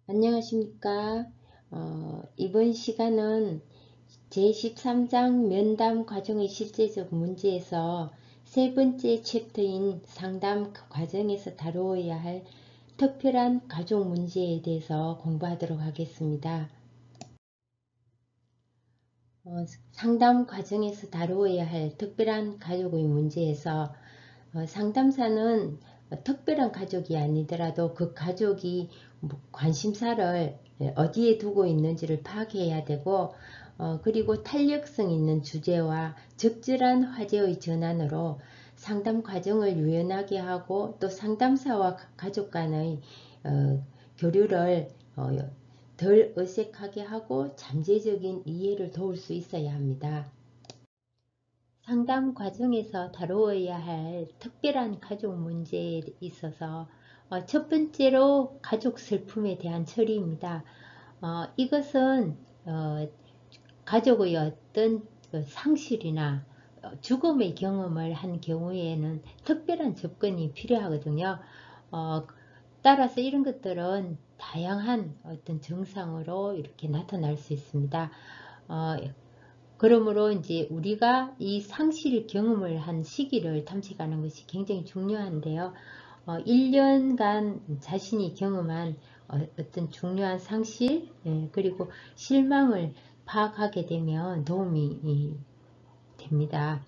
안녕하십니까. 이번 시간은 제13장 면담 과정의 실제적 문제에서 세 번째 챕터인 상담 과정에서 다루어야 할 특별한 가족 문제에 대해서 공부하도록 하겠습니다. 상담 과정에서 다루어야 할 특별한 가족의 문제에서 상담사는 특별한 가족이 아니더라도 그 가족이 관심사를 어디에 두고 있는지를 파악해야 되고 그리고 탄력성 있는 주제와 적절한 화제의 전환으로 상담 과정을 유연하게 하고 또 상담사와 가족 간의 교류를 덜 어색하게 하고 잠재적인 이해를 도울 수 있어야 합니다. 상담 과정에서 다루어야 할 특별한 가족 문제에 있어서 첫 번째로 가족 슬픔에 대한 처리입니다. 이것은 가족의 어떤 상실이나 죽음의 경험을 한 경우에는 특별한 접근이 필요하거든요. 따라서 이런 것들은 다양한 어떤 증상으로 이렇게 나타날 수 있습니다. 그러므로 이제 우리가 이 상실 경험을 한 시기를 탐색하는 것이 굉장히 중요한데요. 1년간 자신이 경험한 어떤 중요한 상실 그리고 실망을 파악하게 되면 도움이 됩니다.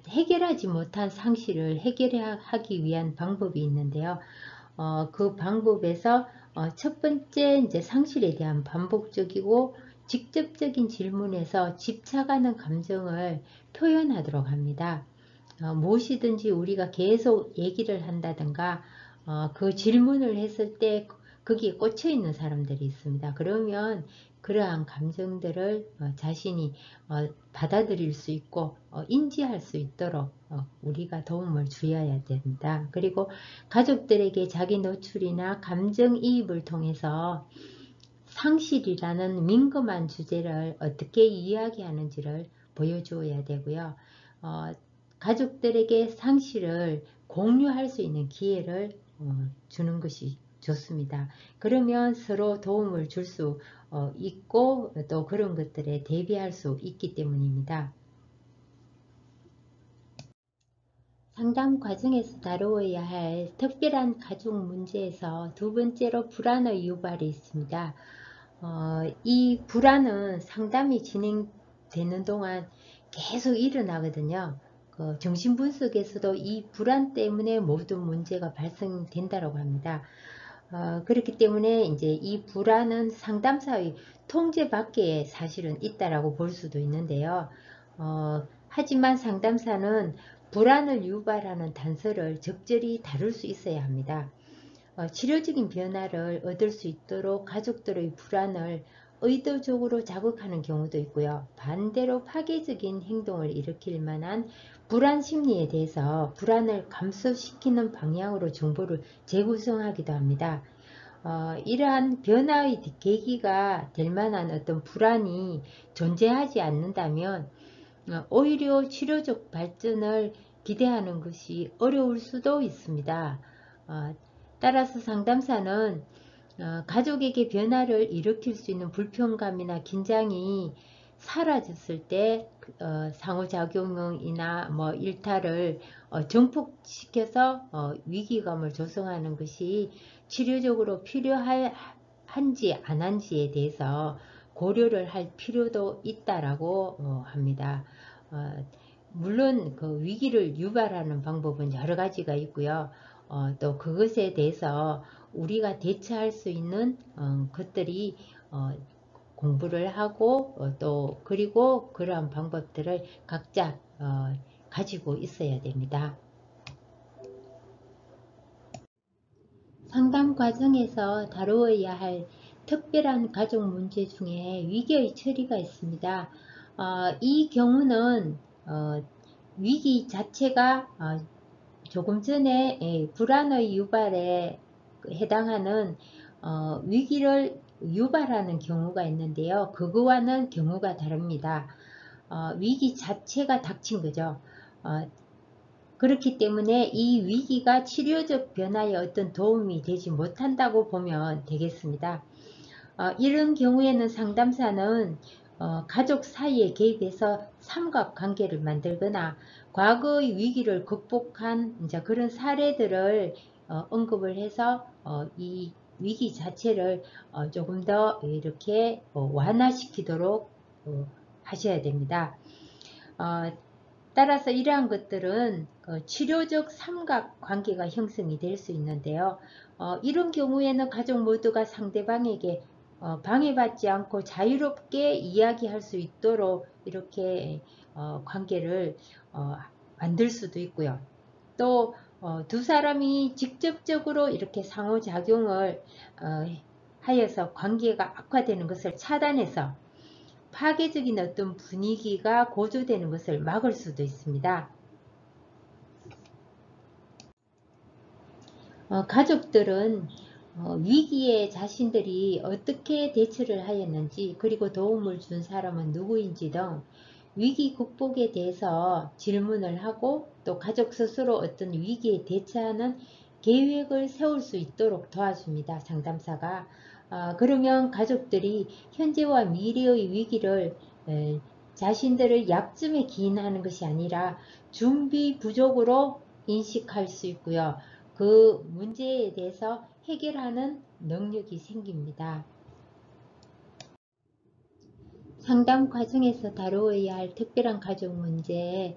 해결하지 못한 상실을 해결하기 위한 방법이 있는데요. 그 방법에서 첫 번째 이제 상실에 대한 반복적이고 직접적인 질문에서 집착하는 감정을 표현하도록 합니다. 무엇이든지 우리가 계속 얘기를 한다든가 그 질문을 했을 때 거기에 꽂혀 있는 사람들이 있습니다. 그러면 그러한 감정들을 자신이 받아들일 수 있고 인지할 수 있도록 우리가 도움을 주어야 됩니다. 그리고 가족들에게 자기 노출이나 감정이입을 통해서 상실이라는 민감한 주제를 어떻게 이야기하는지를 보여주어야 되고요. 가족들에게 상실을 공유할 수 있는 기회를 주는 것이 좋습니다. 그러면 서로 도움을 줄 수 있고 또 그런 것들에 대비할 수 있기 때문입니다. 상담 과정에서 다루어야 할 특별한 가족 문제에서 두 번째로 불안의 유발이 있습니다. 이 불안은 상담이 진행되는 동안 계속 일어나거든요. 정신분석에서도 이 불안 때문에 모든 문제가 발생된다고 합니다. 그렇기 때문에 이제 이 불안은 상담사의 통제 밖에 사실은 있다라고 볼 수도 있는데요. 하지만 상담사는 불안을 유발하는 단서를 적절히 다룰 수 있어야 합니다. 치료적인 변화를 얻을 수 있도록 가족들의 불안을 의도적으로 자극하는 경우도 있고요. 반대로 파괴적인 행동을 일으킬 만한 불안 심리에 대해서 불안을 감소시키는 방향으로 정보를 재구성하기도 합니다. 이러한 변화의 계기가 될 만한 어떤 불안이 존재하지 않는다면 오히려 치료적 발전을 기대하는 것이 어려울 수도 있습니다. 따라서 상담사는 가족에게 변화를 일으킬 수 있는 불편감이나 긴장이 사라졌을 때 상호작용이나 일탈을 증폭시켜서 위기감을 조성하는 것이 치료적으로 필요한지 안 한지에 대해서 고려를 할 필요도 있다라고 합니다. 물론 그 위기를 유발하는 방법은 여러 가지가 있고요. 또 그것에 대해서 우리가 대처할 수 있는 것들이 공부를 하고 또 그리고 그러한 방법들을 각자 가지고 있어야 됩니다. 상담 과정에서 다루어야 할 특별한 가족 문제 중에 위기의 처리가 있습니다. 이 경우는 위기 자체가 조금 전에 불안의 유발에 해당하는 위기를 유발하는 경우가 있는데요. 그거와는 경우가 다릅니다. 위기 자체가 닥친 거죠. 그렇기 때문에 이 위기가 치료적 변화에 어떤 도움이 되지 못한다고 보면 되겠습니다. 이런 경우에는 상담사는 가족 사이에 개입해서 삼각관계를 만들거나 과거의 위기를 극복한 이제 그런 사례들을 언급을 해서 이 위기 자체를 조금 더 이렇게 완화시키도록 하셔야 됩니다. 따라서 이러한 것들은 치료적 삼각관계가 형성이 될 수 있는데요. 이런 경우에는 가족 모두가 상대방에게 방해받지 않고 자유롭게 이야기할 수 있도록 이렇게 관계를 만들 수도 있고요. 또 두 사람이 직접적으로 이렇게 상호작용을 하여서 관계가 악화되는 것을 차단해서 파괴적인 어떤 분위기가 고조되는 것을 막을 수도 있습니다. 가족들은 위기에 자신들이 어떻게 대처를 하였는지, 그리고 도움을 준 사람은 누구인지 등 위기 극복에 대해서 질문을 하고 또 가족 스스로 어떤 위기에 대처하는 계획을 세울 수 있도록 도와줍니다. 상담사가. 그러면 가족들이 현재와 미래의 위기를 자신들의 약점에 기인하는 것이 아니라 준비 부족으로 인식할 수 있고요. 그 문제에 대해서 해결하는 능력이 생깁니다. 상담 과정에서 다루어야 할 특별한 가족 문제의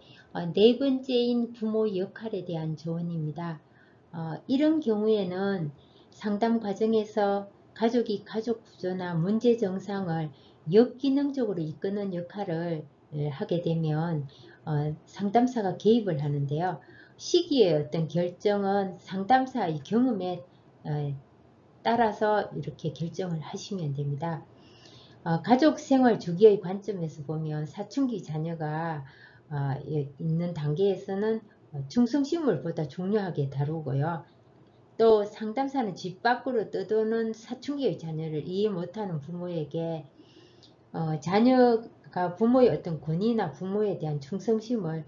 네 번째인 부모 역할에 대한 조언입니다. 이런 경우에는 상담 과정에서 가족이 가족 구조나 문제 정상을 역기능적으로 이끄는 역할을 하게 되면 상담사가 개입을 하는데요. 시기의 어떤 결정은 상담사의 경험에 따라서 이렇게 결정을 하시면 됩니다. 가족 생활 주기의 관점에서 보면 사춘기 자녀가 있는 단계에서는 충성심을보다 중요하게 다루고요. 또 상담사는 집 밖으로 떠도는 사춘기의 자녀를 이해 못하는 부모에게 자녀가 부모의 어떤 권위나 부모에 대한 충성심을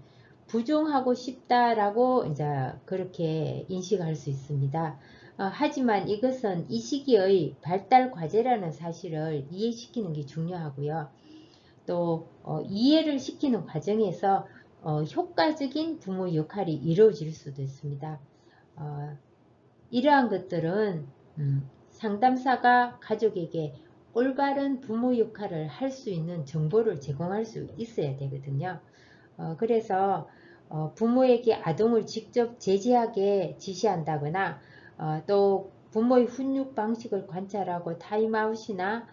부정하고 싶다라고 이제 그렇게 인식할 수 있습니다. 하지만 이것은 이 시기의 발달 과제라는 사실을 이해시키는 게 중요하고요. 또 이해를 시키는 과정에서 효과적인 부모 역할이 이루어질 수도 있습니다. 이러한 것들은 상담사가 가족에게 올바른 부모 역할을 할 수 있는 정보를 제공할 수 있어야 되거든요. 그래서 부모에게 아동을 직접 제지하게 지시한다거나 또 부모의 훈육 방식을 관찰하고 타임아웃이나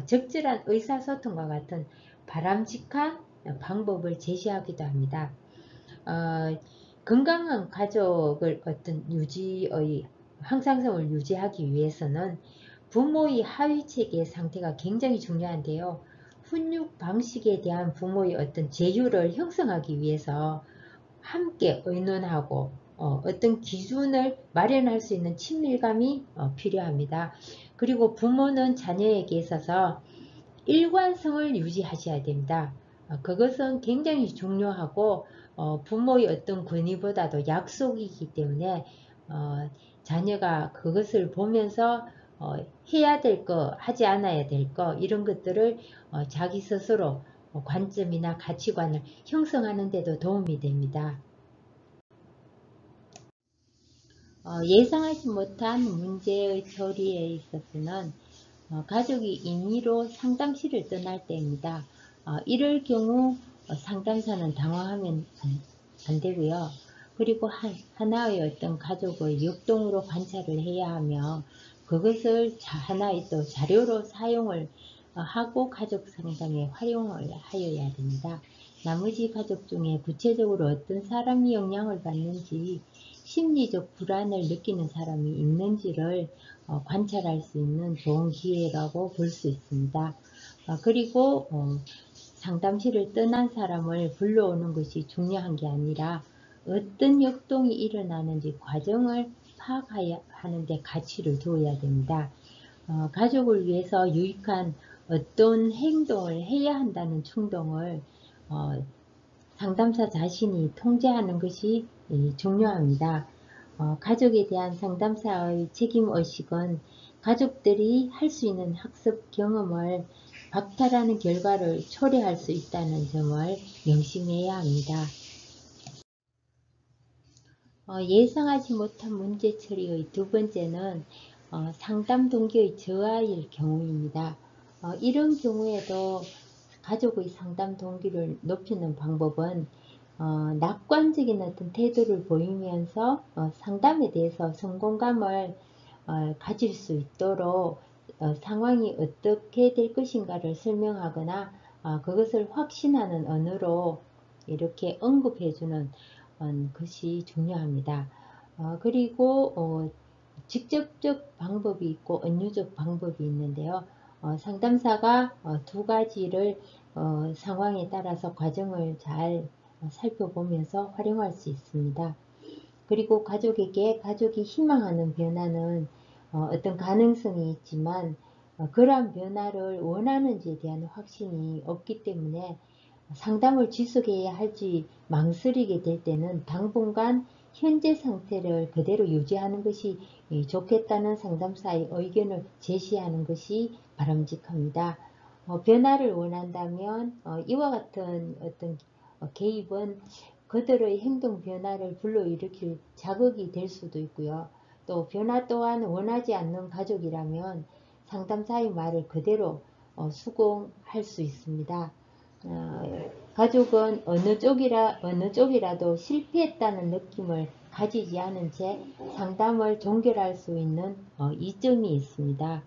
적절한 의사소통과 같은 바람직한 방법을 제시하기도 합니다. 건강한 가족을 어떤 유지의 항상성을 유지하기 위해서는 부모의 하위체계 상태가 굉장히 중요한데요. 훈육 방식에 대한 부모의 어떤 제휴를 형성하기 위해서 함께 의논하고 어떤 기준을 마련할 수 있는 친밀감이 필요합니다. 그리고 부모는 자녀에게 있어서 일관성을 유지하셔야 됩니다. 그것은 굉장히 중요하고 부모의 어떤 권위보다도 약속이기 때문에 자녀가 그것을 보면서 해야 될 거, 하지 않아야 될 거, 이런 것들을 자기 스스로 관점이나 가치관을 형성하는 데도 도움이 됩니다. 예상하지 못한 문제의 처리에 있어서는 가족이 임의로 상담실을 떠날 때입니다. 이럴 경우 상담사는 당황하면 안 되고요. 그리고 하나의 어떤 가족의 역동으로 관찰을 해야 하며 그것을 하나의 또 자료로 사용을 하고 가족 상담에 활용을 하여야 됩니다. 나머지 가족 중에 구체적으로 어떤 사람이 영향을 받는지, 심리적 불안을 느끼는 사람이 있는지를 관찰할 수 있는 좋은 기회라고 볼 수 있습니다. 그리고 상담실을 떠난 사람을 불러오는 것이 중요한 게 아니라 어떤 역동이 일어나는지 과정을 파악하는 데 가치를 두어야 됩니다. 가족을 위해서 유익한 어떤 행동을 해야 한다는 충동을 상담사 자신이 통제하는 것이 중요합니다. 가족에 대한 상담사의 책임의식은 가족들이 할 수 있는 학습 경험을 박탈하는 결과를 초래할 수 있다는 점을 명심해야 합니다. 예상하지 못한 문제 처리의 두 번째는 상담 동기의 저하일 경우입니다. 이런 경우에도 가족의 상담 동기를 높이는 방법은 낙관적인 어떤 태도를 보이면서 상담에 대해서 성공감을 가질 수 있도록 상황이 어떻게 될 것인가를 설명하거나 그것을 확신하는 언어로 이렇게 언급해주는 것이 중요합니다. 그리고 직접적 방법이 있고 은유적 방법이 있는데요. 상담사가 두 가지를 상황에 따라서 과정을 잘 살펴보면서 활용할 수 있습니다. 그리고 가족이 희망하는 변화는 어떤 가능성이 있지만 그러한 변화를 원하는지에 대한 확신이 없기 때문에 상담을 지속해야 할지 망설이게 될 때는 당분간 현재 상태를 그대로 유지하는 것이 좋겠다는 상담사의 의견을 제시하는 것이 바람직합니다. 변화를 원한다면 이와 같은 어떤 개입은 그들의 행동 변화를 불러일으킬 자극이 될 수도 있고요. 또 변화 또한 원하지 않는 가족이라면 상담사의 말을 그대로 수긍할 수 있습니다. 가족은 어느 쪽이라도 실패했다는 느낌을 가지지 않은 채 상담을 종결할 수 있는 이점이 있습니다.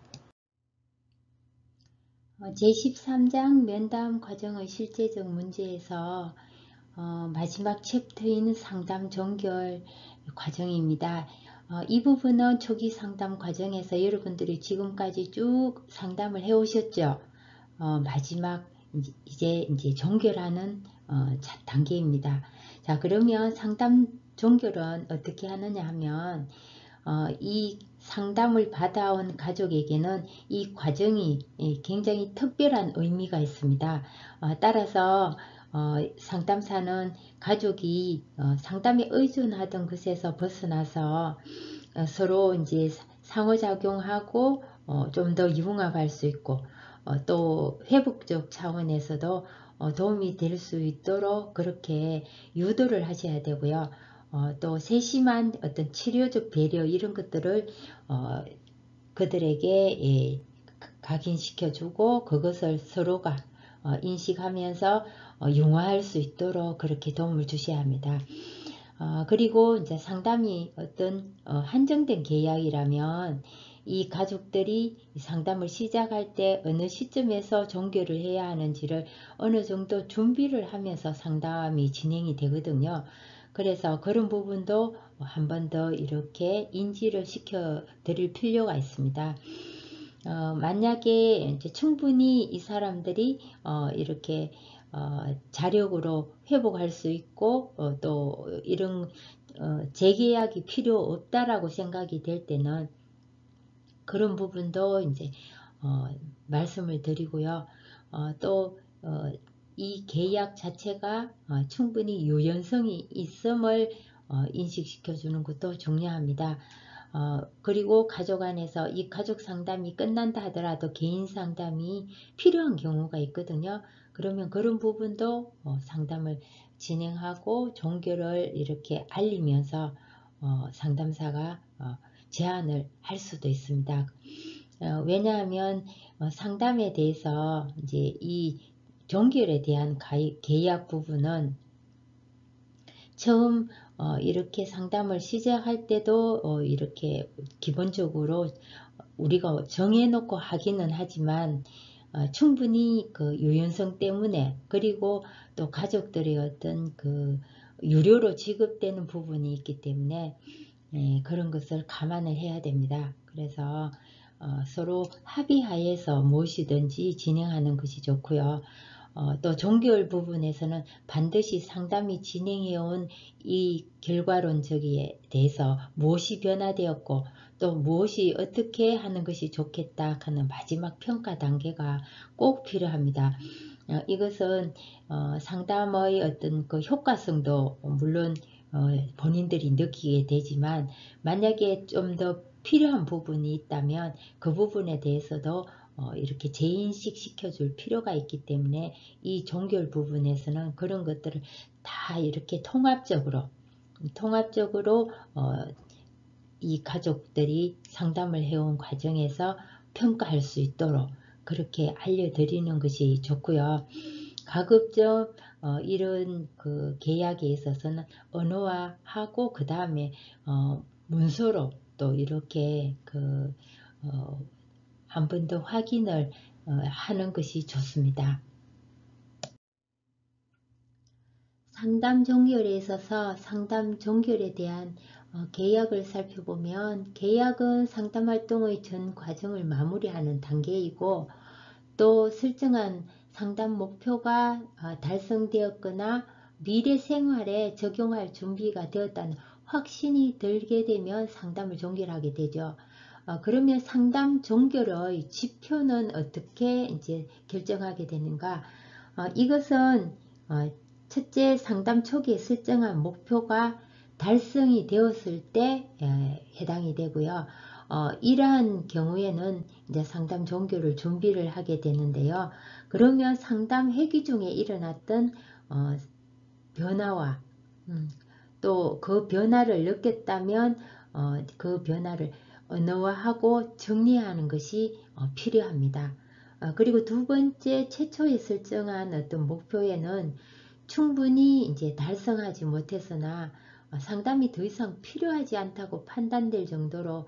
제13장 면담 과정의 실제적 문제에서 마지막 챕터인 상담 종결 과정입니다. 이 부분은 초기 상담 과정에서 여러분들이 지금까지 쭉 상담을 해 오셨죠. 마지막 이제 종결하는 단계입니다. 자, 그러면 상담 종결은 어떻게 하느냐 하면 이 상담을 받아온 가족에게는 이 과정이 굉장히 특별한 의미가 있습니다. 따라서 상담사는 가족이 상담에 의존하던 것에서 벗어나서 서로 이제 상호작용하고 좀 더 융합할 수 있고 또 회복적 차원에서도 도움이 될 수 있도록 그렇게 유도를 하셔야 되고요. 또 세심한 어떤 치료적 배려 이런 것들을 그들에게 각인시켜주고 그것을 서로가 인식하면서 융화할 수 있도록 그렇게 도움을 주셔야 합니다. 그리고 이제 상담이 어떤 한정된 계약이라면 이 가족들이 상담을 시작할 때 어느 시점에서 종결을 해야 하는지를 어느 정도 준비를 하면서 상담이 진행이 되거든요. 그래서 그런 부분도 한 번 더 이렇게 인지를 시켜 드릴 필요가 있습니다. 만약에 이제 충분히 이 사람들이 이렇게 자력으로 회복할 수 있고 또 이런 재계약이 필요 없다라고 생각이 될 때는 그런 부분도 이제 말씀을 드리고요. 또 이 계약 자체가 충분히 유연성이 있음을 인식시켜 주는 것도 중요합니다. 그리고 가족 안에서 이 가족 상담이 끝난다 하더라도 개인 상담이 필요한 경우가 있거든요. 그러면 그런 부분도 상담을 진행하고 종결을 이렇게 알리면서 상담사가 제안을 할 수도 있습니다. 왜냐하면 상담에 대해서 이제 이 종결에 대한 계약 부분은 처음 이렇게 상담을 시작할 때도 이렇게 기본적으로 우리가 정해놓고 하기는 하지만 충분히 그 유연성 때문에 그리고 또 가족들의 어떤 그 유료로 지급되는 부분이 있기 때문에 그런 것을 감안을 해야 됩니다. 그래서 서로 합의하에서 무엇이든지 진행하는 것이 좋고요. 또 종결 부분에서는 반드시 상담이 진행해온 이 결과론적에 대해서 무엇이 변화되었고 또 무엇이 어떻게 하는 것이 좋겠다 하는 마지막 평가 단계가 꼭 필요합니다. 이것은 상담의 어떤 그 효과성도 물론 본인들이 느끼게 되지만, 만약에 좀 더 필요한 부분이 있다면 그 부분에 대해서도 이렇게 재인식 시켜줄 필요가 있기 때문에 이 종결 부분에서는 그런 것들을 다 이렇게 통합적으로 이 가족들이 상담을 해온 과정에서 평가할 수 있도록 그렇게 알려드리는 것이 좋고요. 가급적 이런 그 계약에 있어서는 언어화하고 그 다음에 문서로 또 이렇게 한 번 더 확인을 하는 것이 좋습니다. 상담 종결에 있어서 상담 종결에 대한 계약을 살펴보면, 계약은 상담활동의 전 과정을 마무리하는 단계이고, 또 설정한 상담 목표가 달성되었거나 미래 생활에 적용할 준비가 되었다는 확신이 들게 되면 상담을 종결하게 되죠. 그러면 상담 종결의 지표는 어떻게 이제 결정하게 되는가? 이것은 첫째, 상담 초기에 설정한 목표가 달성이 되었을 때 해당이 되고요. 이러한 경우에는 이제 상담 종결을 준비를 하게 되는데요. 그러면 상담 회기 중에 일어났던 변화와 또 그 변화를 느꼈다면 그 변화를 언어화하고 정리하는 것이 필요합니다. 그리고 두 번째, 최초에 설정한 어떤 목표에는 충분히 이제 달성하지 못해서나 상담이 더 이상 필요하지 않다고 판단될 정도로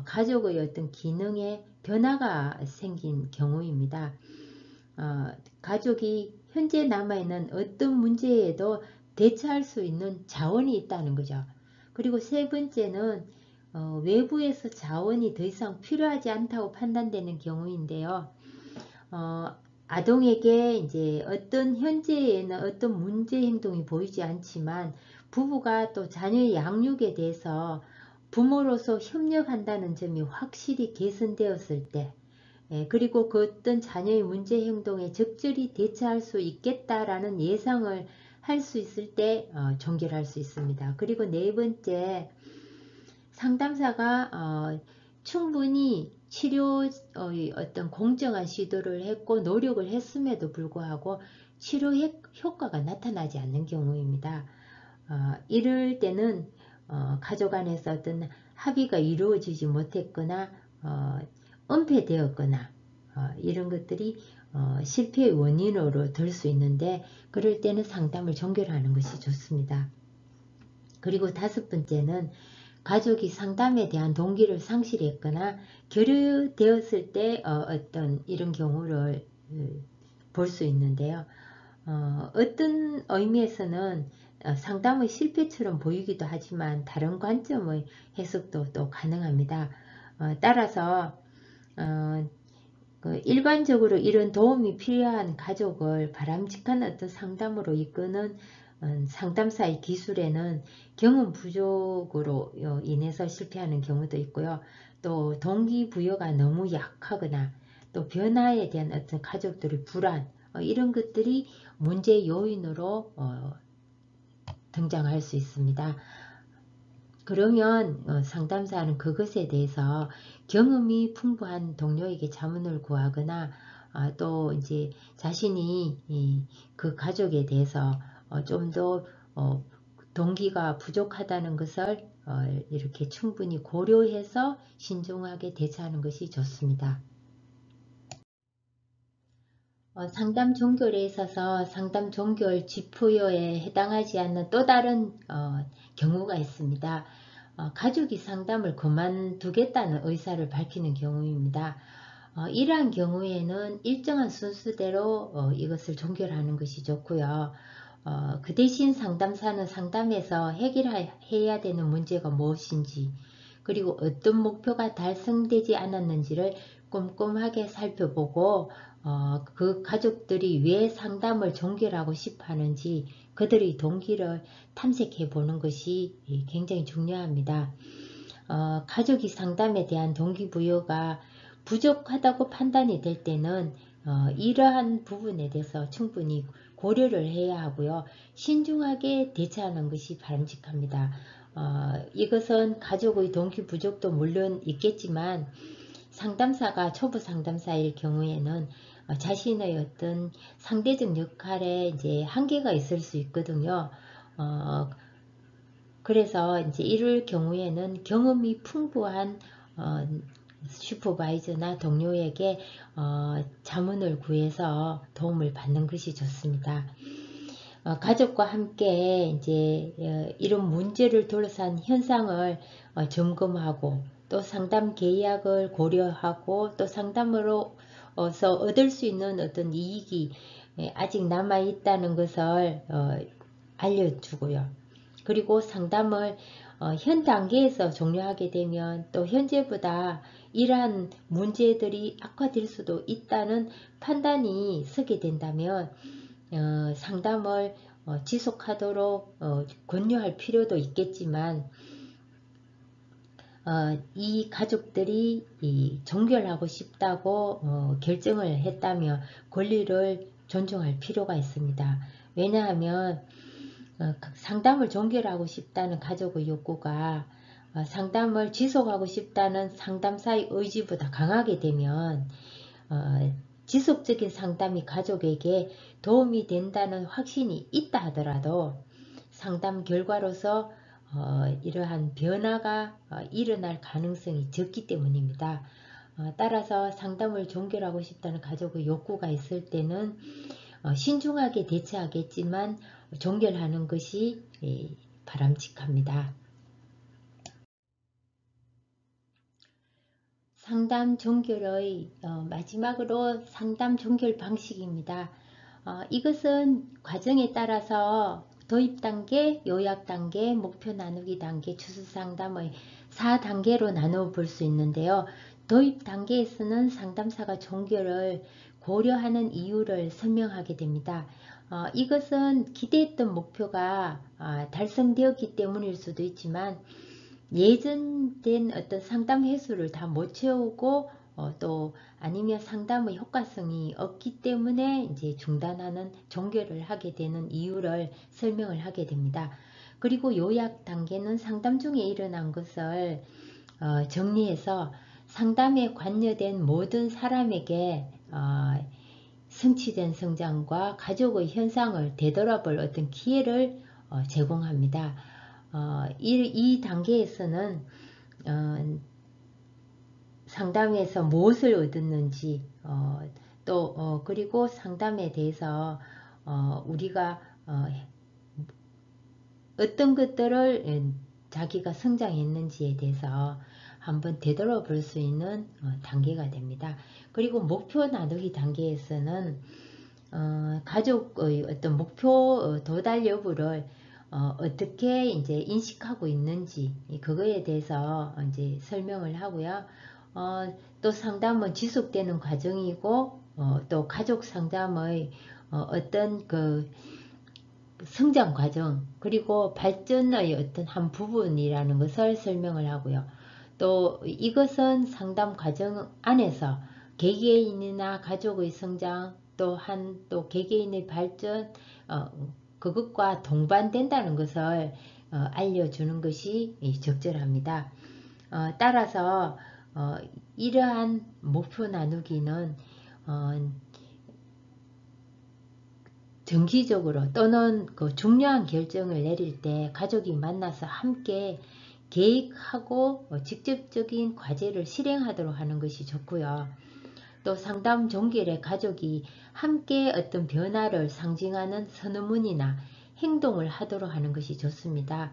가족의 어떤 기능에 변화가 생긴 경우입니다. 가족이 현재 남아있는 어떤 문제에도 대처할 수 있는 자원이 있다는 거죠. 그리고 세 번째는 외부에서 자원이 더 이상 필요하지 않다고 판단되는 경우인데요. 아동에게 이제 어떤 현재에는 어떤 문제 행동이 보이지 않지만 부부가 또 자녀의 양육에 대해서 부모로서 협력한다는 점이 확실히 개선되었을 때, 그리고 그 어떤 자녀의 문제 행동에 적절히 대처할 수 있겠다라는 예상을 할 수 있을 때 종결할 수 있습니다. 그리고 네 번째, 상담사가 충분히 치료의 어떤 공정한 시도를 했고 노력을 했음에도 불구하고 치료 효과가 나타나지 않는 경우입니다. 이럴 때는 가족 안에서 어떤 합의가 이루어지지 못했거나 은폐되었거나 이런 것들이 실패의 원인으로 될 수 있는데, 그럴 때는 상담을 종결하는 것이 좋습니다. 그리고 다섯 번째는 가족이 상담에 대한 동기를 상실했거나 결여되었을 때 어떤 이런 경우를 볼 수 있는데요. 어떤 의미에서는 상담의 실패처럼 보이기도 하지만 다른 관점의 해석도 또 가능합니다. 따라서 일반적으로 이런 도움이 필요한 가족을 바람직한 어떤 상담으로 이끄는 상담사의 기술에는 경험 부족으로 인해서 실패하는 경우도 있고요. 또 동기부여가 너무 약하거나 또 변화에 대한 어떤 가족들의 불안, 이런 것들이 문제 요인으로 등장할 수 있습니다. 그러면 상담사는 그것에 대해서 경험이 풍부한 동료에게 자문을 구하거나 또 이제 자신이 그 가족에 대해서 좀 더 동기가 부족하다는 것을 이렇게 충분히 고려해서 신중하게 대처하는 것이 좋습니다. 상담 종결에 있어서 상담 종결 지표에 해당하지 않는 또 다른 경우가 있습니다. 가족이 상담을 그만두겠다는 의사를 밝히는 경우입니다. 이러한 경우에는 일정한 순서대로 이것을 종결하는 것이 좋고요. 그 대신 상담사는 상담에서 해결해야 되는 문제가 무엇인지, 그리고 어떤 목표가 달성되지 않았는지를 꼼꼼하게 살펴보고 그 가족들이 왜 상담을 종결하고 싶어 하는지 그들의 동기를 탐색해 보는 것이 굉장히 중요합니다. 가족이 상담에 대한 동기부여가 부족하다고 판단이 될 때는 이러한 부분에 대해서 충분히 고려를 해야 하고요. 신중하게 대처하는 것이 바람직합니다. 이것은 가족의 동기 부족도 물론 있겠지만 상담사가 초보 상담사일 경우에는 자신의 어떤 상대적 역할에 이제 한계가 있을 수 있거든요. 그래서 이제 이럴 경우에는 경험이 풍부한 슈퍼바이저나 동료에게 자문을 구해서 도움을 받는 것이 좋습니다. 가족과 함께 이제 이런 문제를 둘러싼 현상을 점검하고 또 상담 계약을 고려하고 또 상담으로서 얻을 수 있는 어떤 이익이 아직 남아 있다는 것을 알려주고요. 그리고 상담을 현 단계에서 종료하게 되면 또 현재보다 이러한 문제들이 악화될 수도 있다는 판단이 서게 된다면 상담을 지속하도록 권유할 필요도 있겠지만 이 가족들이 종결하고 싶다고 결정을 했다면 권리를 존중할 필요가 있습니다. 왜냐하면 상담을 종결하고 싶다는 가족의 욕구가 상담을 지속하고 싶다는 상담사의 의지보다 강하게 되면 지속적인 상담이 가족에게 도움이 된다는 확신이 있다 하더라도 상담 결과로서 이러한 변화가 일어날 가능성이 적기 때문입니다. 따라서 상담을 종결하고 싶다는 가족의 욕구가 있을 때는 신중하게 대처하겠지만 종결하는 것이 바람직합니다. 상담 종결의 마지막으로 상담 종결 방식입니다. 이것은 과정에 따라서 도입 단계, 요약 단계, 목표 나누기 단계, 추수 상담의 4단계로 나누어 볼 수 있는데요. 도입 단계에서는 상담사가 종결을 고려하는 이유를 설명하게 됩니다. 이것은 기대했던 목표가 달성되었기 때문일 수도 있지만 예정된 어떤 상담 횟수를 다 못 채우고 또 아니면 상담의 효과성이 없기 때문에 이제 중단하는 종결을 하게 되는 이유를 설명을 하게 됩니다. 그리고 요약 단계는 상담 중에 일어난 것을 정리해서 상담에 관여된 모든 사람에게 성취된 성장과 가족의 현상을 되돌아볼 어떤 기회를 제공합니다. 이 단계에서는 상담에서 무엇을 얻었는지 또 그리고 상담에 대해서 우리가 어떤 것들을 자기가 성장했는지에 대해서 한번 되돌아볼 수 있는 단계가 됩니다. 그리고 목표 나누기 단계에서는 가족의 어떤 목표 도달 여부를 어떻게 이제 인식하고 있는지 그거에 대해서 이제 설명을 하고요. 또 상담은 지속되는 과정이고 또 가족 상담의 어떤 그 성장 과정 그리고 발전의 어떤 한 부분이라는 것을 설명을 하고요. 또 이것은 상담 과정 안에서 개개인이나 가족의 성장 또한 또 개개인의 발전 그것과 동반된다는 것을 알려주는 것이 적절합니다. 따라서 이러한 목표 나누기는 정기적으로 또는 그 중요한 결정을 내릴 때 가족이 만나서 함께 계획하고 직접적인 과제를 실행하도록 하는 것이 좋고요. 또 상담 종결에 가족이 함께 어떤 변화를 상징하는 선언문이나 행동을 하도록 하는 것이 좋습니다.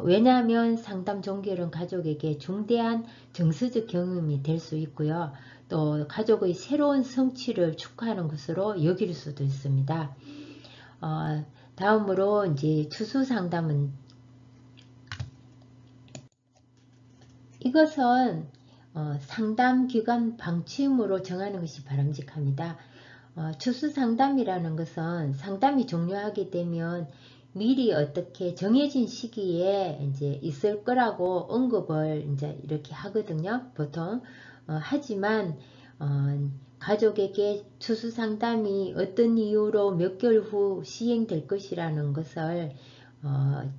왜냐하면 상담 종결은 가족에게 중대한 정서적 경험이 될 수 있고요. 또 가족의 새로운 성취를 축하하는 것으로 여길 수도 있습니다. 다음으로 이제 추수 상담은 이것은 상담 기간 방침으로 정하는 것이 바람직합니다. 추수 상담이라는 것은 상담이 종료하게 되면 미리 어떻게 정해진 시기에 이제 있을 거라고 언급을 이제 이렇게 하거든요. 보통 하지만 가족에게 추수 상담이 어떤 이유로 몇 개월 후 시행될 것이라는 것을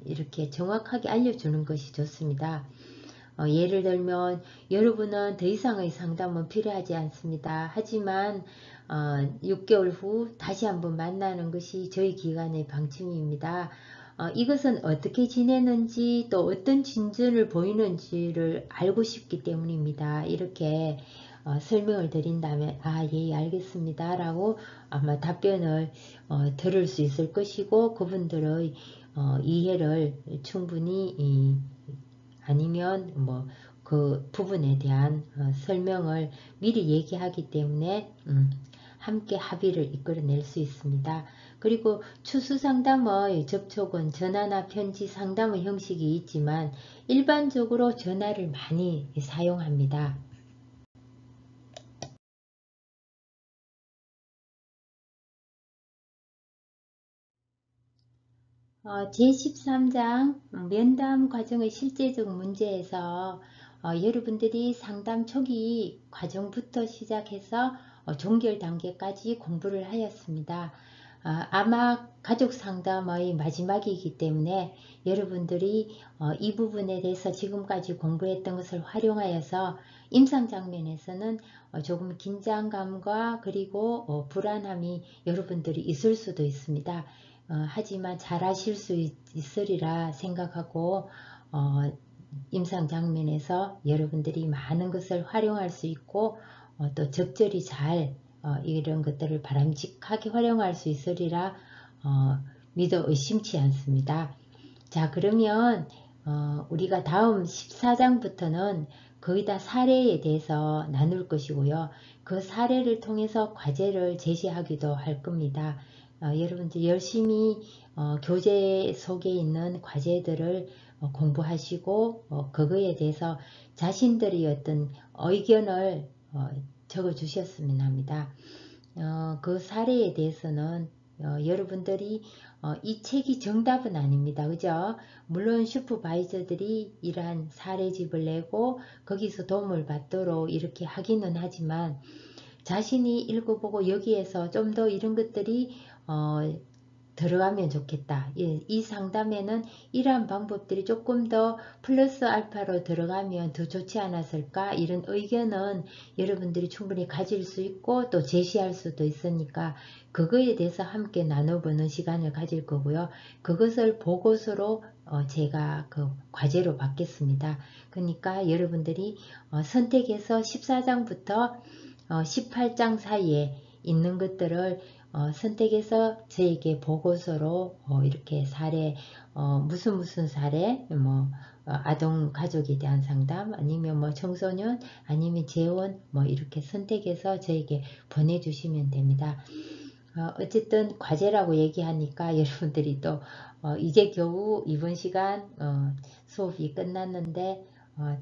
이렇게 정확하게 알려주는 것이 좋습니다. 예를 들면 여러분은 더 이상의 상담은 필요하지 않습니다. 하지만 6개월 후 다시 한번 만나는 것이 저희 기관의 방침입니다. 이것은 어떻게 지내는지 또 어떤 진전을 보이는지를 알고 싶기 때문입니다. 이렇게 설명을 드린다면 예 알겠습니다 라고 아마 답변을 들을 수 있을 것이고 그분들의 이해를 충분히 아니면 뭐 그 부분에 대한 설명을 미리 얘기하기 때문에 함께 합의를 이끌어낼 수 있습니다. 그리고 추수상담의 접촉은 전화나 편지 상담의 형식이 있지만 일반적으로 전화를 많이 사용합니다. 제13장 면담 과정의 실제적 문제에서 여러분들이 상담 초기 과정부터 시작해서 종결 단계까지 공부를 하였습니다. 아마 가족 상담의 마지막이기 때문에 여러분들이 이 부분에 대해서 지금까지 공부했던 것을 활용하여서 임상 장면에서는 조금 긴장감과 그리고 불안함이 여러분들이 있을 수도 있습니다. 하지만 잘 하실 수 있으리라 생각하고 임상 장면에서 여러분들이 많은 것을 활용할 수 있고 또 적절히 잘 이런 것들을 바람직하게 활용할 수 있으리라 믿어 의심치 않습니다. 자, 그러면 우리가 다음 14장부터는 거의 다 사례에 대해서 나눌 것이고요. 그 사례를 통해서 과제를 제시하기도 할 겁니다. 여러분들 열심히 교재 속에 있는 과제들을 공부하시고 그거에 대해서 자신들의 어떤 의견을 적어 주셨으면 합니다. 그 사례에 대해서는 여러분들이 이 책이 정답은 아닙니다. 그죠? 물론 슈퍼바이저들이 이러한 사례집을 내고 거기서 도움을 받도록 이렇게 하기는 하지만 자신이 읽어보고 여기에서 좀 더 이런 것들이 들어가면 좋겠다. 이 상담에는 이러한 방법들이 조금 더 플러스 알파로 들어가면 더 좋지 않았을까? 이런 의견은 여러분들이 충분히 가질 수 있고 또 제시할 수도 있으니까 그거에 대해서 함께 나눠보는 시간을 가질 거고요. 그것을 보고서로 제가 그 과제로 받겠습니다. 그러니까 여러분들이 선택해서 14장부터 18장 사이에 있는 것들을 선택해서 저에게 보고서로 이렇게 사례 무슨 사례 뭐 아동 가족에 대한 상담 아니면 뭐 청소년 아니면 재혼 뭐 이렇게 선택해서 저에게 보내주시면 됩니다. 어쨌든 과제라고 얘기하니까 여러분들이 또 이제 겨우 이번 시간 수업이 끝났는데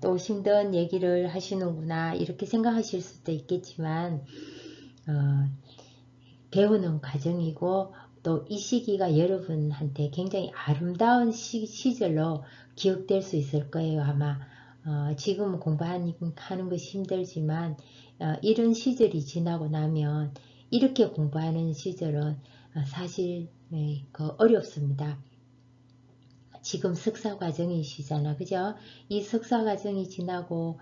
또 힘든 얘기를 하시는구나 이렇게 생각하실 수도 있겠지만 배우는 과정이고 또 이 시기가 여러분한테 굉장히 아름다운 시절로 기억될 수 있을 거예요. 아마 지금 공부하는 것이 힘들지만 이런 시절이 지나고 나면 이렇게 공부하는 시절은 사실 어렵습니다. 지금 석사 과정이시잖아. 그죠? 이 석사 과정이 지나고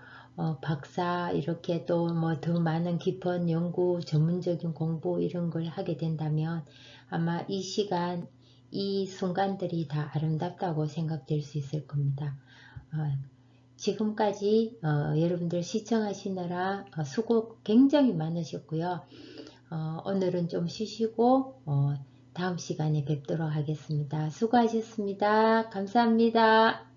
박사 이렇게 또 뭐 더 많은 깊은 연구 전문적인 공부 이런 걸 하게 된다면 아마 이 시간 이 순간들이 다 아름답다고 생각될 수 있을 겁니다. 지금까지 여러분들 시청하시느라 수고 굉장히 많으셨고요. 오늘은 좀 쉬시고 다음 시간에 뵙도록 하겠습니다. 수고하셨습니다. 감사합니다.